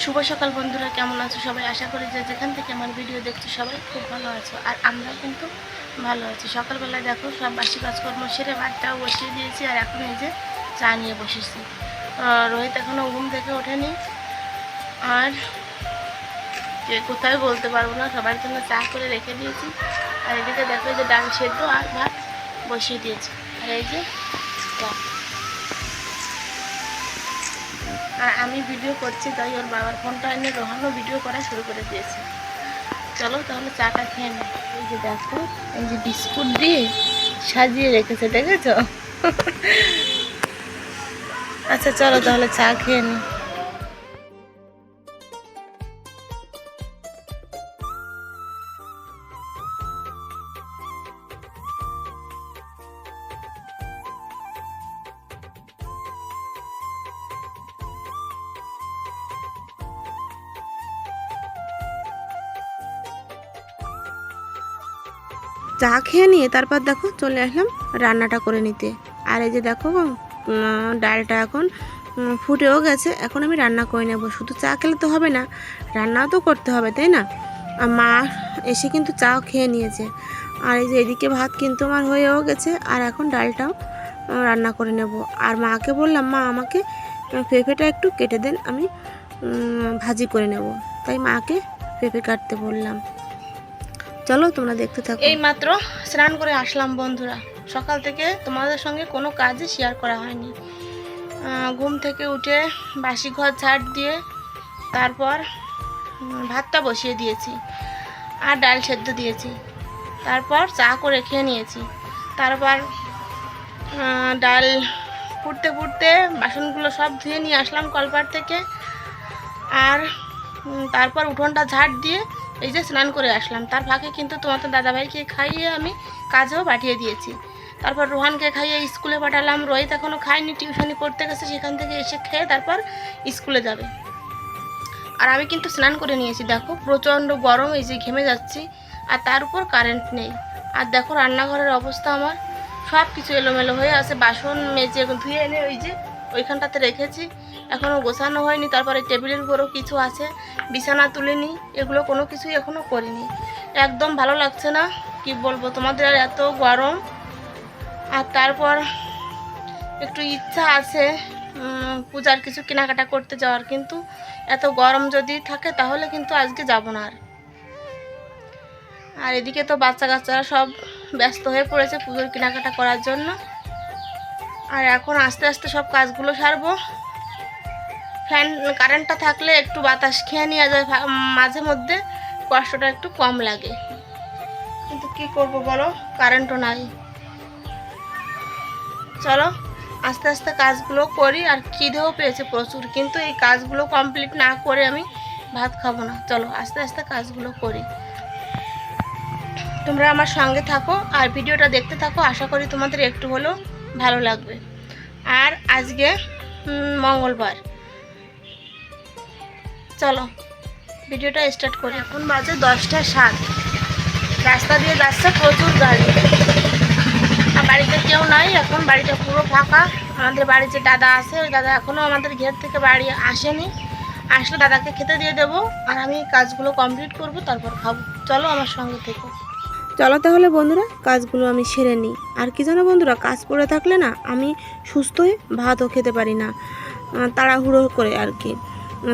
শুভ সকাল বন্ধুরা, কেমন আছো সবাই? আশা করি যে যেখান থেকে আমার ভিডিও দেখছো সবাই খুব ভালো আছো, আর আমরা কিন্তু ভালো আছি। সকালবেলায় দেখো সব বাসি কাজকর্ম সেরে ভাতটাও বসিয়ে দিয়েছি, আর এখন এই যে চা নিয়ে বসেছি। রোহিত এখনও ঘুম থেকে ওঠেনি, আর কোথায় বলতে পারবো না, সবার জন্য চা করে রেখে দিয়েছি। আর এদিকে দেখো যে ডাল সেদ্ধ আর ভাত বসিয়ে দিয়েছি, আর এই যে চা। আর আমি ভিডিও করছি, তাই ওর বাবার ফোনটা এনে রোহানও ভিডিও করা শুরু করে দিয়েছে। চলো তাহলে চাটা খেয়ে নিই। এই যে দেখো, এই যে বিস্কুট দিয়ে সাজিয়ে রেখেছে, দেখেছো? আচ্ছা চলো তাহলে চা খেয়ে নিই। চা খেয়ে নিয়ে তারপর দেখো চলে আসলাম রান্নাটা করে নিতে। আর এই যে দেখো ডালটা এখন ফুটেও গেছে, এখন আমি রান্না করে নেব। শুধু চা খেলে তো হবে না, রান্নাও তো করতে হবে, তাই না? আর মা এসে কিন্তু চাও খেয়ে নিয়েছে। আর এই যে এদিকে ভাত কিন্তু আমার হয়েও গেছে, আর এখন ডালটাও রান্না করে নেব। আর মাকে বললাম, মা আমাকে পেঁপেটা একটু কেটে দেন, আমি ভাজি করে নেব। তাই মাকে পেঁপে কাটতে বললাম। চলো তোমরা দেখতে থাকো। এই মাত্র স্নান করে আসলাম বন্ধুরা। সকাল থেকে তোমাদের সঙ্গে কোনো কাজই শেয়ার করা হয়নি। ঘুম থেকে উঠে বাসি ঘর ঝাড় দিয়ে তারপর ভাতটা বসিয়ে দিয়েছি, আর ডাল সেদ্ধ দিয়েছি। তারপর চা করে খেয়ে নিয়েছি। তারপর ডাল ফুটতে ফুটতে বাসনগুলো সব ধুয়ে নিয়ে আসলাম কলপার থেকে। আর তারপর উঠোনটা ঝাড় দিয়ে এই যে স্নান করে আসলাম। তার ফাঁকে কিন্তু তোমাদের দাদাভাইকে খাইয়ে আমি কাজেও পাঠিয়ে দিয়েছি। তারপর রোহানকে খাইয়ে স্কুলে পাঠালাম। রোহিত এখনও খায়নি, টিউশনি পড়তে গেছে, সেখান থেকে এসে খেয়ে তারপর স্কুলে যাবে। আর আমি কিন্তু স্নান করে নিয়েছি। দেখো প্রচণ্ড গরম, এই যে ঘেমে যাচ্ছি, আর তার উপর কারেন্ট নেই। আর দেখো রান্নাঘরের অবস্থা আমার সব কিছু এলোমেলো হয়ে আছে। বাসন মেজে ধুয়ে এনে ওই যে ওইখানটাতে রেখেছি, এখনও গোছানো হয়নি। তারপরে টেবিলের উপরও কিছু আছে, বিছানা তুলিনি, এগুলো কোনো কিছুই এখনও করিনি। একদম ভালো লাগছে না, কি বলবো তোমাদের, আর এত গরম। আর তারপর একটু ইচ্ছা আছে পূজার কিছু কেনাকাটা করতে যাওয়ার, কিন্তু এত গরম যদি থাকে তাহলে কিন্তু আজকে যাব না। আর এদিকে তো বাচ্চা কাচ্চারা সব ব্যস্ত হয়ে পড়েছে পুজোর কেনাকাটা করার জন্য। আর এখন আস্তে আস্তে সব কাজগুলো সারবো। ফ্যান কারেন্টটা থাকলে একটু বাতাস খেয়ে নেওয়া যায়, মাঝে মধ্যে কষ্টটা একটু কম লাগে, কিন্তু কি করব বলো, কারেন্টও নাই। চলো আস্তে আস্তে কাজগুলো করি। আর খিদেও পেয়েছে প্রচুর, কিন্তু এই কাজগুলো কমপ্লিট না করে আমি ভাত খাবো না। চলো আস্তে আস্তে কাজগুলো করি, তোমরা আমার সঙ্গে থাকো আর ভিডিওটা দেখতে থাকো। আশা করি তোমাদের একটু হলেও ভালো লাগবে। আর আজকে মঙ্গলবার, চলো ভিডিওটা স্টার্ট করি। এখন বাজে 10টা 7। রাস্তা দিয়ে যাচ্ছে প্রচুর গাড়ি, আর বাড়িতে কেউ নাই, এখন বাড়িটা পুরো ফাঁকা। আমাদের বাড়ির যে দাদা আছে, ওই দাদা এখনও আমাদের ঘের থেকে বাড়ি আসেনি। আসলে দাদাকে খেতে দিয়ে দেবো, আর আমি কাজগুলো কমপ্লিট করব, তারপর খাবো। চলো আমার সঙ্গে থেকো। চলো তাহলে বন্ধুরা কাজগুলো আমি সেরে নিই। আর কি জানো বন্ধুরা, কাজ পড়ে থাকলে না আমি সুস্থ হয়ে ভাতও খেতে পারি না, তাড়াহুড়ো করে আর কি।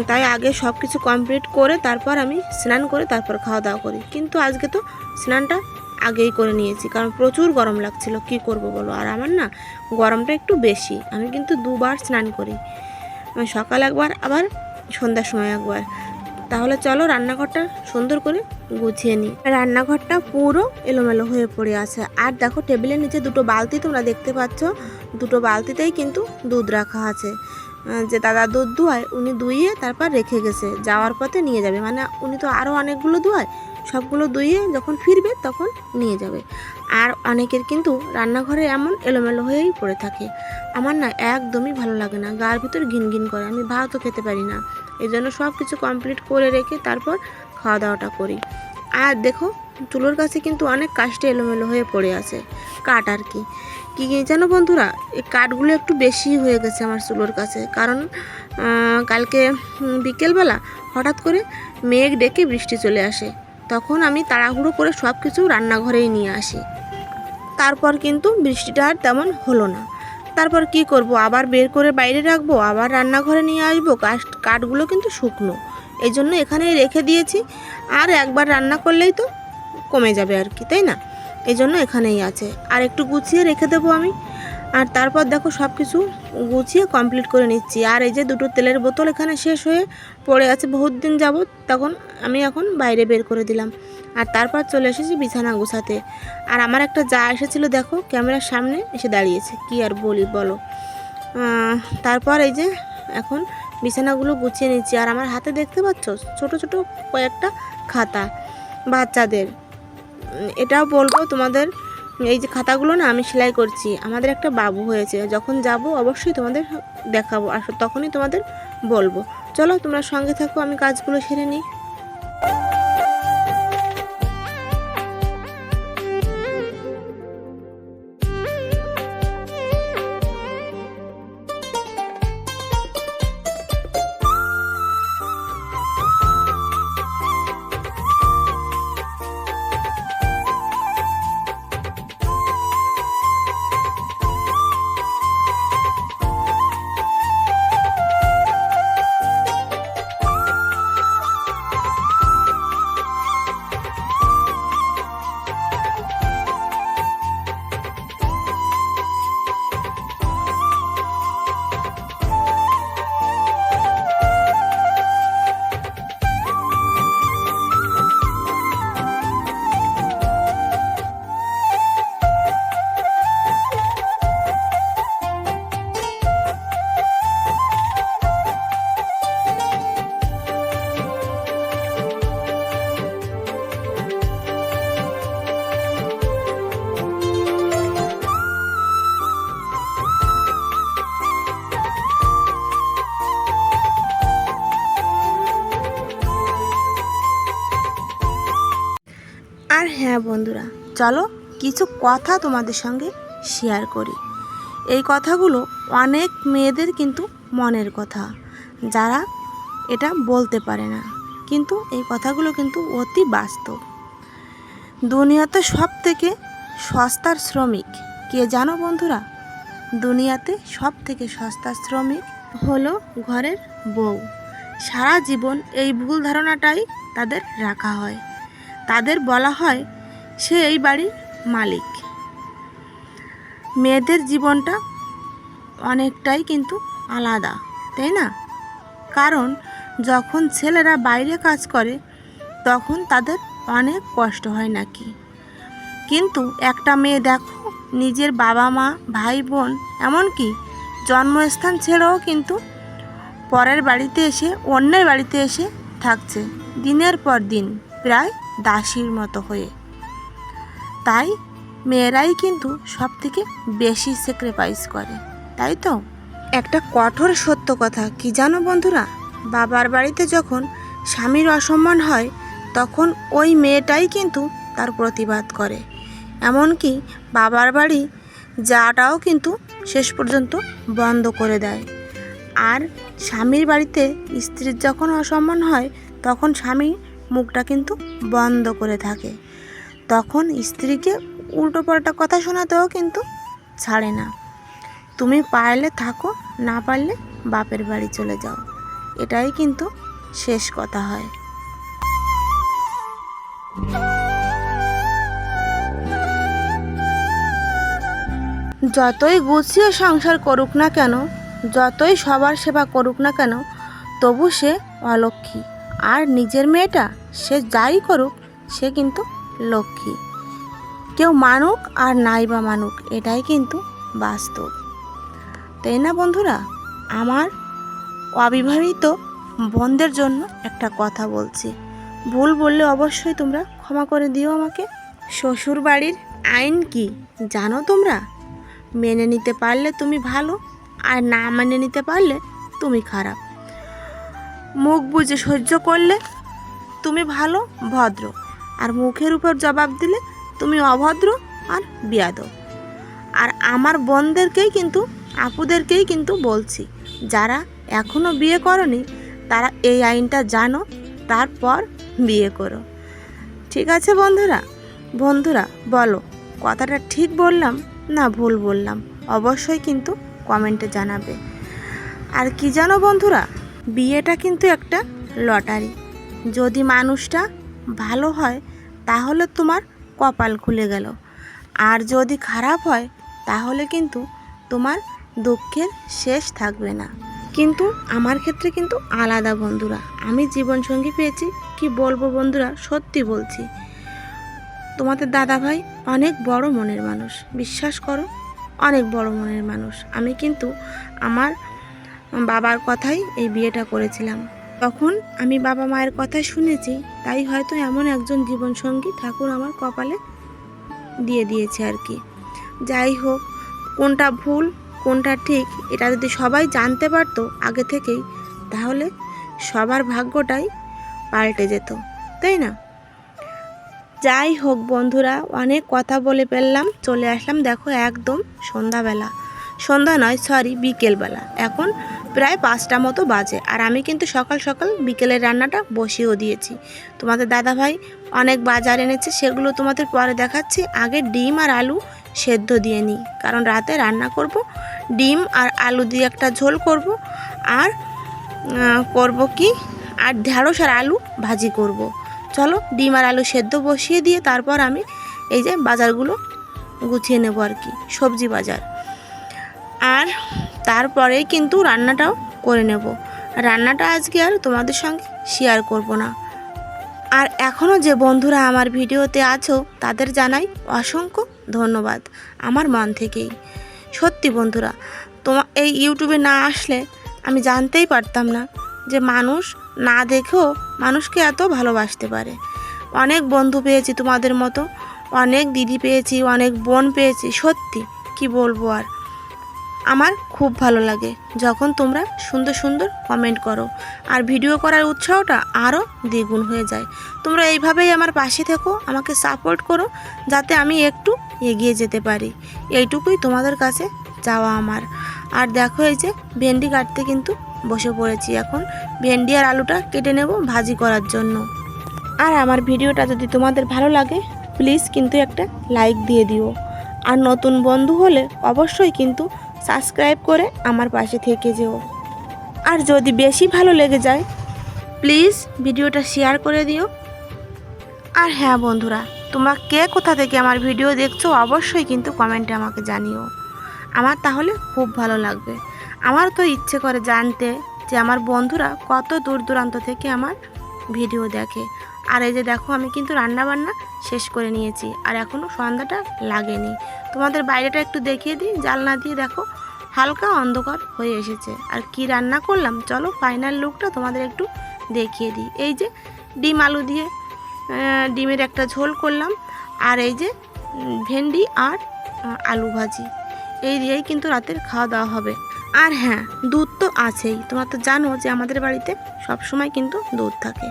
তাই আগে সব কিছু কমপ্লিট করে তারপর আমি স্নান করে তারপর খাওয়া দাওয়া করি। কিন্তু আজকে তো স্নানটা আগেই করে নিয়েছি, কারণ প্রচুর গরম লাগছিল। কি করব বলো, আর আমার না গরমটা একটু বেশি। আমি কিন্তু দুবার স্নান করি, সকাল একবার আবার সন্ধ্যার সময় একবার। তাহলে চলো রান্নাঘরটা সুন্দর করে গুছিয়ে নিই। রান্নাঘরটা পুরো এলোমেলো হয়ে পড়ে আছে। আর দেখো টেবিলের নিচে দুটো বালতি তোমরা দেখতে পাচ্ছ, দুটো বালতিতেই কিন্তু দুধ রাখা আছে। যে দাদা দুধ দুয়ায়, উনি দুইয়ে তারপর রেখে গেছে, যাওয়ার পথে নিয়ে যাবে। মানে উনি তো আরও অনেকগুলো দুয়ায়, সবগুলো দুইয়ে যখন ফিরবে তখন নিয়ে যাবে। আর অনেকের কিন্তু রান্নাঘরে এমন এলোমেলো হয়েই পড়ে থাকে। আমার না একদমই ভালো লাগে না, গার ভিতর ঘিনঘিন করে, আমি ভাতও খেতে পারি না। এই জন্য সব কিছু কমপ্লিট করে রেখে তারপর খাওয়া দাওয়াটা করি। আর দেখো চুলোর কাছে কিন্তু অনেক কাঠটা এলোমেলো হয়ে পড়ে আছে, কাঠ আর কি। কি জানো বন্ধুরা, এই কাঠগুলো একটু বেশি হয়ে গেছে আমার চুলোর কাছে, কারণ কালকে বিকেলবেলা হঠাৎ করে মেঘ ডেকে বৃষ্টি চলে আসে। তখন আমি তাড়াহুড়ো করে সব কিছু রান্নাঘরেই নিয়ে আসি। তারপর কিন্তু বৃষ্টিটা আর তেমন হলো না। তারপর কি করব, আবার বের করে বাইরে রাখবো, আবার রান্নাঘরে নিয়ে আসবো। কাঠগুলো কিন্তু শুকনো, এই জন্য এখানেই রেখে দিয়েছি। আর একবার রান্না করলেই তো কমে যাবে আর কি, তাই না? এই জন্য এখানেই আছে, আর একটু গুছিয়ে রেখে দেবো আমি। আর তারপর দেখো সব কিছু গুছিয়ে কমপ্লিট করে নিচ্ছি। আর এই যে দুটো তেলের বোতল এখানে শেষ হয়ে পড়ে আছে বহুত দিন যাবত, তখন আমি এখন বাইরে বের করে দিলাম। আর তারপর চলে এসেছি বিছানা গোছাতে। আর আমার একটা যা এসেছিলো, দেখো ক্যামেরার সামনে এসে দাঁড়িয়েছে, কি আর বলি বলো। তারপর এই যে এখন বিছানাগুলো গুছিয়ে নিচ্ছি। আর আমার হাতে দেখতে পাচ্ছ ছোট ছোট কয়েকটা খাতা বাচ্চাদের। এটাও বলবো তোমাদের, এই যে খাতাগুলো না আমি সেলাই করছি। আমাদের একটা বাবু হয়েছে, যখন যাব অবশ্যই তোমাদের দেখাবো, আর তখনই তোমাদের বলবো। চলো তোমরা সঙ্গে থাকো, আমি কাজগুলো সেরে নিই। আর হ্যাঁ বন্ধুরা, চলো কিছু কথা তোমাদের সঙ্গে শেয়ার করি। এই কথাগুলো অনেক মেয়েদের কিন্তু মনের কথা, যারা এটা বলতে পারে না, কিন্তু এই কথাগুলো কিন্তু অতি বাস্তব। দুনিয়াতে সব থেকে সস্তার শ্রমিক কে জানো বন্ধুরা? দুনিয়াতে সব থেকে সস্তার শ্রমিক হলো ঘরের বউ। সারা জীবন এই ভুল ধারণাটাই তাদের রাখা হয়। তাদের বলা হয় সে এই বাড়ির মালিক। মেয়েদের জীবনটা অনেকটাই কিন্তু আলাদা, তাই না? কারণ যখন ছেলেরা বাইরে কাজ করে তখন তাদের অনেক কষ্ট হয় নাকি, কিন্তু একটা মেয়ে দেখো নিজের বাবা মা ভাই বোন এমনকি জন্মস্থান ছেড়েও কিন্তু পরের বাড়িতে এসে, অন্যের বাড়িতে এসে থাকছে দিনের পর দিন, প্রায় দাসীর মতো হয়ে। তাই মেয়েরাই কিন্তু সব থেকে বেশি স্যাক্রিফাইস করে, তাই তো? একটা কঠোর সত্য কথা কি জানো বন্ধুরা? বাবার বাড়িতে যখন স্বামীর অসম্মান হয় তখন ওই মেয়েটাই কিন্তু তার প্রতিবাদ করে। এমনকি বাবার বাড়ি যাওয়াটাও কিন্তু শেষ পর্যন্ত বন্ধ করে দেয়। আর স্বামীর বাড়িতে স্ত্রীর যখন অসম্মান হয় তখন স্বামী মুখটা কিন্তু বন্ধ করে থাকে। তখন স্ত্রীকে উল্টোপাল্টা কথা শোনাতেও কিন্তু ছাড়ে না। তুমি পারলে থাকো, না পারলে বাপের বাড়ি চলে যাও, এটাই কিন্তু শেষ কথা হয়। যতই গুছিয়ে সংসার করুক না কেন, যতই সবার সেবা করুক না কেন, তবু সে অলক্ষ্মী। আর নিজের মেয়েটা সে যাই করুক সে কিন্তু লক্ষ্মী। কেউ মানুক আর নাই বা মানুক, এটাই কিন্তু বাস্তব, তাই না বন্ধুরা? আমার অবিবাহিত বোনদের জন্য একটা কথা বলছি, ভুল বললে অবশ্যই তোমরা ক্ষমা করে দিও আমাকে। শ্বশুর বাড়ির আইন কি জানো তোমরা? মেনে নিতে পারলে তুমি ভালো, আর না মেনে নিতে পারলে তুমি খারাপ। মুখ বুজে সহ্য করলে তুমি ভালো ভদ্র, আর মুখের উপর জবাব দিলে তুমি অভদ্র আর বেয়াদব। আর আমার বোনদেরকেই কিন্তু, আপুদেরকেই কিন্তু বলছি, যারা এখনও বিয়ে করনি তারা এই আইনটা জানো, তারপর বিয়ে করো। ঠিক আছে বন্ধুরা? বন্ধুরা বলো, কথাটা ঠিক বললাম না ভুল বললাম? অবশ্যই কিন্তু কমেন্টে জানাবে। আর কি জানো বন্ধুরা, বিয়েটা কিন্তু একটা লটারি। যদি মানুষটা ভালো হয় তাহলে তোমার কপাল খুলে গেল, আর যদি খারাপ হয় তাহলে কিন্তু তোমার দুঃখের শেষ থাকবে না। কিন্তু আমার ক্ষেত্রে কিন্তু আলাদা বন্ধুরা। আমি জীবনসঙ্গী পেয়েছি, কি বলবো বন্ধুরা, সত্যি বলছি। তোমাদের দাদাভাই অনেক বড় মনের মানুষ, বিশ্বাস করো, অনেক বড় মনের মানুষ। আমি কিন্তু আমার বাবার কথাই এই বিয়েটা করেছিলাম। তখন আমি বাবা মায়ের কথা শুনেছি, তাই হয়তো এমন একজন জীবনসঙ্গী ঠাকুর আমার কপালে দিয়ে দিয়েছে আর কি। যাই হোক, কোনটা ভুল কোনটা ঠিক এটা যদি সবাই জানতে পারতো আগে থেকেই, তাহলে সবার ভাগ্যটাই পাল্টে যেত, তাই না? যাই হোক বন্ধুরা, অনেক কথা বলে ফেললাম, চলে আসলাম দেখো একদম সন্ধ্যাবেলা। সন্ধ্যা নয়, সরি, বিকেলবেলা। এখন প্রায় 5টা মতো বাজে, আর আমি কিন্তু সকাল সকাল বিকেলের রান্নাটা বসিয়েও দিয়েছি। তোমাদের দাদাভাই অনেক বাজার এনেছে, সেগুলো তোমাদের পরে দেখাচ্ছি। আগে ডিম আর আলু সেদ্ধ দিয়ে নিই, কারণ রাতে রান্না করব। ডিম আর আলু দিয়ে একটা ঝোল করব, আর করব কি, আর ঢ্যাঁড়স আর আলু ভাজি করব। চলো ডিম আর আলু সেদ্ধ বসিয়ে দিয়ে তারপর আমি এই যে বাজারগুলো গুছিয়ে নেব আর কি, সবজি বাজার। আর তারপরেই কিন্তু রান্নাটাও করে নেব। রান্নাটা আজকে আর তোমাদের সঙ্গে শেয়ার করব না। আর এখনও যে বন্ধুরা আমার ভিডিওতে আছো তাদের জানাই অসংখ্য ধন্যবাদ আমার মন থেকেই। সত্যি বন্ধুরা, এই ইউটিউবে না আসলে আমি জানতেই পারতাম না যে মানুষ না দেখেও মানুষকে এত ভালোবাসতে পারে। অনেক বন্ধু পেয়েছি তোমাদের মতো, অনেক দিদি পেয়েছি, অনেক বোন পেয়েছি। সত্যি কি বলবো আর, আমার খুব ভালো লাগে যখন তোমরা সুন্দর সুন্দর কমেন্ট করো, আর ভিডিও করার উৎসাহটা আরও দ্বিগুণ হয়ে যায়। তোমরা এইভাবেই আমার পাশে থেকো, আমাকে সাপোর্ট করো, যাতে আমি একটু এগিয়ে যেতে পারি। এইটুকুই তোমাদের কাছে চাওয়া আমার। আর দেখো এই যে ভেন্ডি কাটতে কিন্তু বসে পড়েছি। এখন ভেন্ডি আর আলুটা কেটে নেব ভাজি করার জন্য। আর আমার ভিডিওটা যদি তোমাদের ভালো লাগে প্লিজ কিন্তু একটা লাইক দিয়ে দিও, আর নতুন বন্ধু হলে অবশ্যই কিন্তু সাবস্ক্রাইব করে আমার পাশে থেকে যেও। আর যদি বেশি ভালো লেগে যায় প্লিজ ভিডিওটা শেয়ার করে দিও। আর হ্যাঁ বন্ধুরা, তোমরা কে কোথা থেকে আমার ভিডিও দেখছো অবশ্যই কিন্তু কমেন্টে আমাকে জানিও, আমার তাহলে খুব ভালো লাগবে। আমার তো ইচ্ছে করে জানতে যে আমার বন্ধুরা কত দূর দূরান্ত থেকে আমার ভিডিও দেখে। আর এই যে দেখো আমি কিন্তু রান্নাবান্না শেষ করে নিয়েছি, আর এখনও সন্ধ্যাটা লাগেনি। তোমাদের বাইরেটা একটু দেখিয়ে দিই, জানলা দিয়ে দেখো হালকা অন্ধকার হয়ে এসেছে। আর কি রান্না করলাম চলো ফাইনাল লুকটা তোমাদের একটু দেখিয়ে দিই। এই যে ডিম আলু দিয়ে ডিমের একটা ঝোল করলাম, আর এই যে ভেন্ডি আর আলু ভাজি, এই দিয়েই কিন্তু রাতের খাওয়া দাওয়া হবে। আর হ্যাঁ, দুধ তো আছেই। তোমরা তো জানো যে আমাদের বাড়িতে সব সময় কিন্তু দুধ থাকে।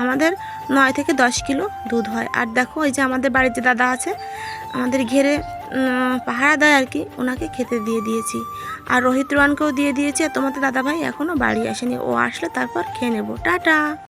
আমাদের 9 থেকে 10 কিলো দুধ হয়। আর দেখো এই যে আমাদের বাড়ির যে দাদা আছে, আমাদের ঘেরে পাহারা দেয় আর কি, ওনাকে খেতে দিয়ে দিয়েছি। আর রোহিত রোয়ানকেও দিয়ে দিয়েছি। আর তোমাদের দাদাভাই এখনও বাড়ি আসেনি, ও আসলে তারপর খেয়ে নেবো। টাটা।